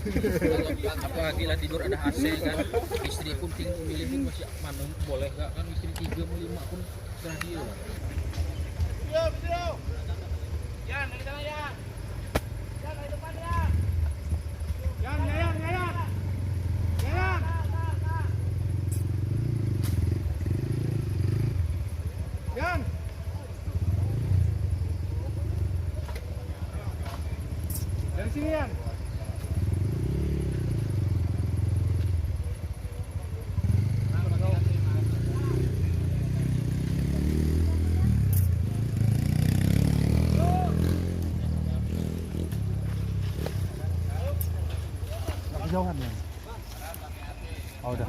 Apalagi lah tidur ada AC kan. Istri pun tinggal milih masih mana boleh nggak kan, istri 3 mau 5 pun serah dia lah. Video. Yan, dari sana Yan. Yan dari depan Yan. Yan. Yan. Dari sini Yan. Kejauhan ya? Oh udah.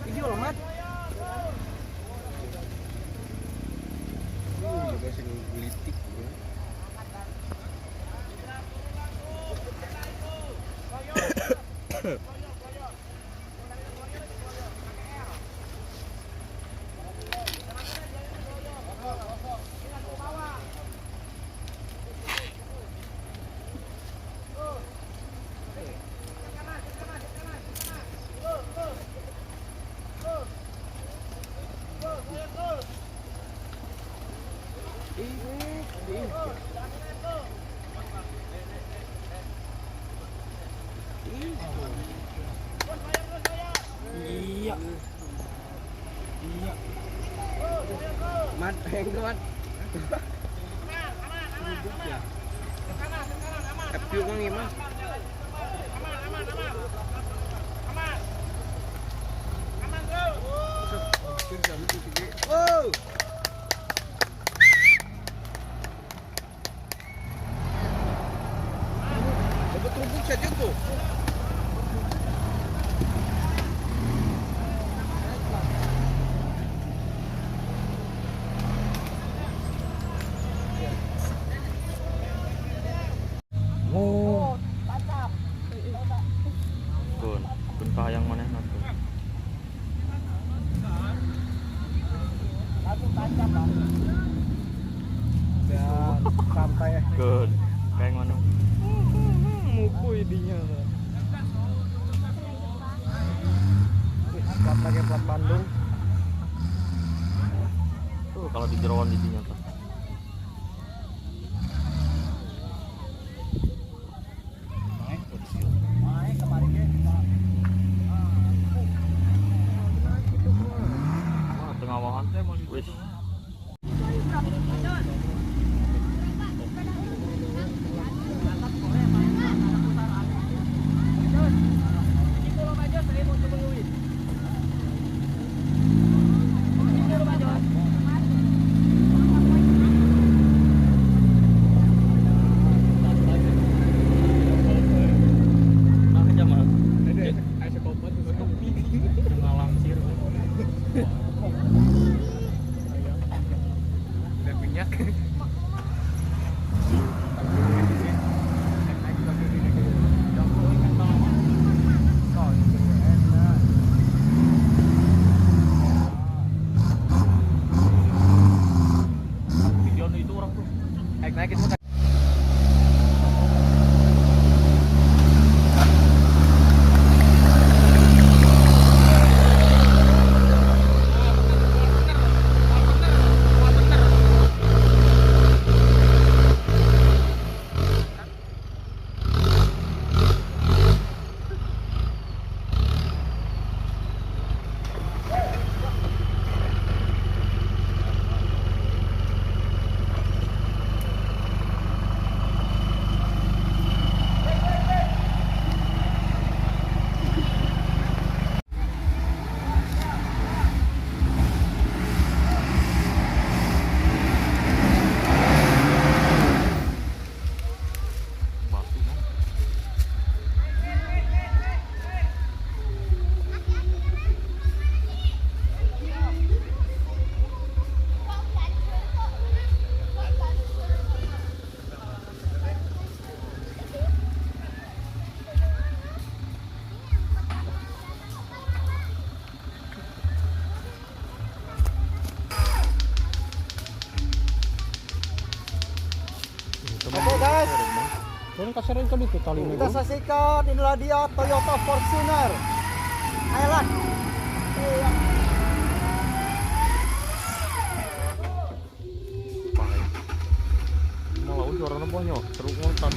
Video loh Mat. Juga sing gelitik ya. Iya. Mat, Mat. Tapi orang ini mah. Oh. Betul-betul saja tuh. Oh. Kun kahayang mana nanti? Dan santai ya. Kun kayak mana? Muku idinya. Plat lagi plat Bandung. Tuh kalau di jeroan idinya tuh. Tengawahan teh wis. Oke guys, Jangan kasarin kali itu tali kita saksikan inilah dia Toyota Fortuner Highland. Malah suaranya banyak, terus ngontan.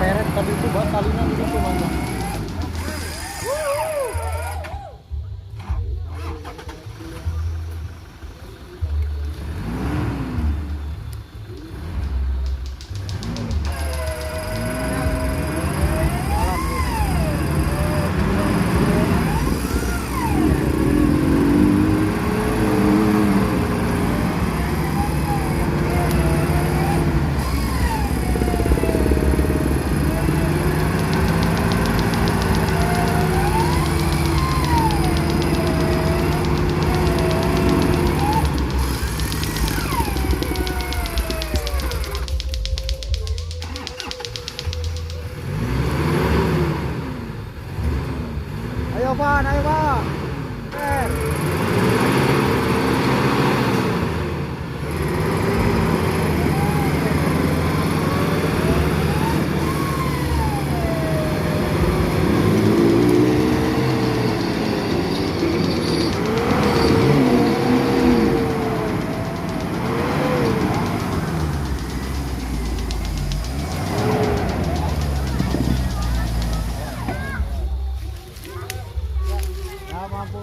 Peret tadi itu buat talinya di situ mana? Ayo Pan, ayo Pak. Ya mampu.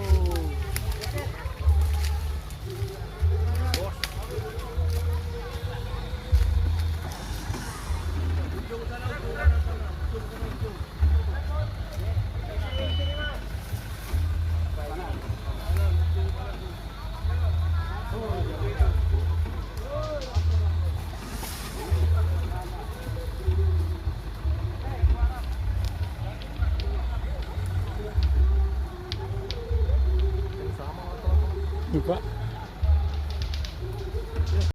Buka.